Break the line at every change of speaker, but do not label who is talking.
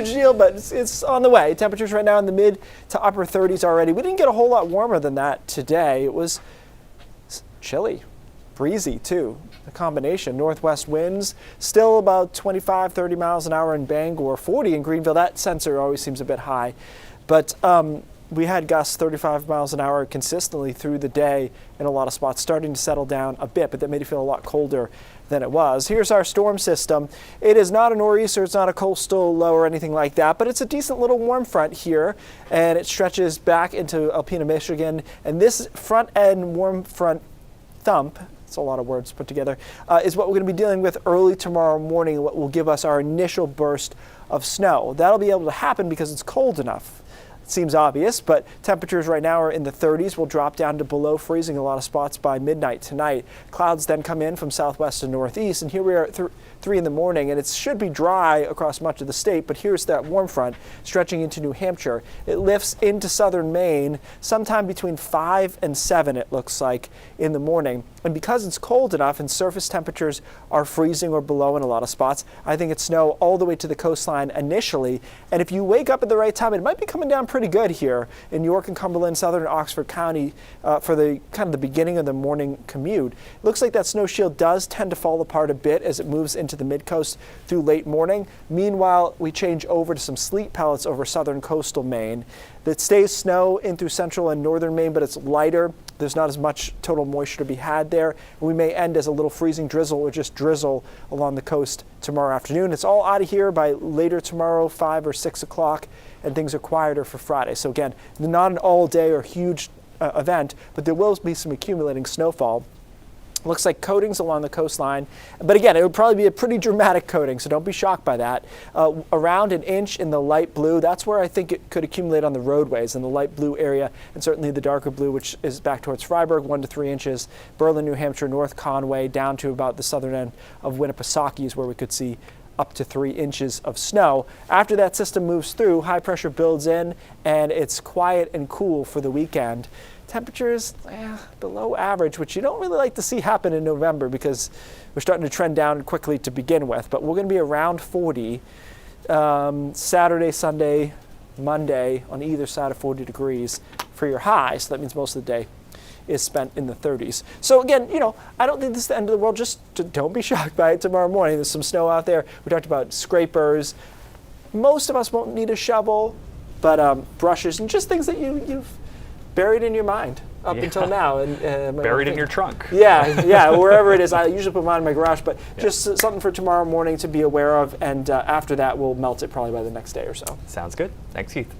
huge deal, but it's on the way. Temperatures right now in the mid to upper 30s already. We didn't get a whole lot warmer than that today. It was chilly, breezy too. The combination, northwest winds, still about 25, 30 miles an hour in Bangor, 40 in Greenville. That sensor always seems a bit high. But we had gusts 35 miles an hour consistently through the day in a lot of spots, starting to settle down a bit, but that made it feel a lot colder than it was. Here's our storm system. It is not a nor'easter, it's not a coastal low or anything like that, but it's a decent little warm front here, and it stretches back into Alpena, Michigan. And this front end warm front thump, it's a lot of words put together, is what we're going to be dealing with early tomorrow morning, what will give us our initial burst of snow. That'll be able to happen because it's cold enough. Seems obvious, but temperatures right now are in the 30s. Will drop down to below freezing a lot of spots by midnight tonight. Clouds then come in from southwest and northeast, and here we are at 3 in the morning, and it should be dry across much of the state, but here's that warm front stretching into New Hampshire. It lifts into southern Maine sometime between 5 and 7, it looks like, in the morning. And because it's cold enough and surface temperatures are freezing or below in a lot of spots, I think it's snow all the way to the coastline initially. And if you wake up at the right time, it might be coming down pretty good here in York and Cumberland, southern Oxford County for the kind of the beginning of the morning commute. It looks like that snow shield does tend to fall apart a bit as it moves into the mid-coast through late morning. Meanwhile, we change over to some sleet pellets over southern coastal Maine. That stays snow in through central and northern Maine, but it's lighter. There's not as much total moisture to be had there. We may end as a little freezing drizzle or just drizzle along the coast tomorrow afternoon. It's all out of here by later tomorrow, 5 or 6 o'clock, and things are quieter for Friday. So again, not an all-day or huge event, but there will be some accumulating snowfall. Looks like coatings along the coastline, but again, it would probably be a pretty dramatic coating, so don't be shocked by that. Around an inch in the light blue, that's where I think it could accumulate on the roadways, in the light blue area, and certainly the darker blue, which is back towards Freiburg, 1 to 3 inches. Berlin, New Hampshire, North Conway, down to about the southern end of Winnipesaukee is where we could see up to 3 inches of snow. After that system moves through, high pressure builds in, and it's quiet and cool for the weekend. Temperatures below average, which you don't really like to see happen in November because we're starting to trend down quickly to begin with. But we're going to be around 40 Saturday, Sunday, Monday on either side of 40 degrees for your high. So that means most of the day is spent in the 30s. So again, I don't think this is the end of the world. Just don't be shocked by it tomorrow morning. There's some snow out there. We talked about scrapers. Most of us won't need a shovel, but brushes and just things that you've buried in your mind up until now. And
buried in your trunk.
Yeah, wherever it is. I usually put mine in my garage, but just something for tomorrow morning to be aware of, and after that we'll melt it probably by the next day or so.
Sounds good. Thanks, Keith.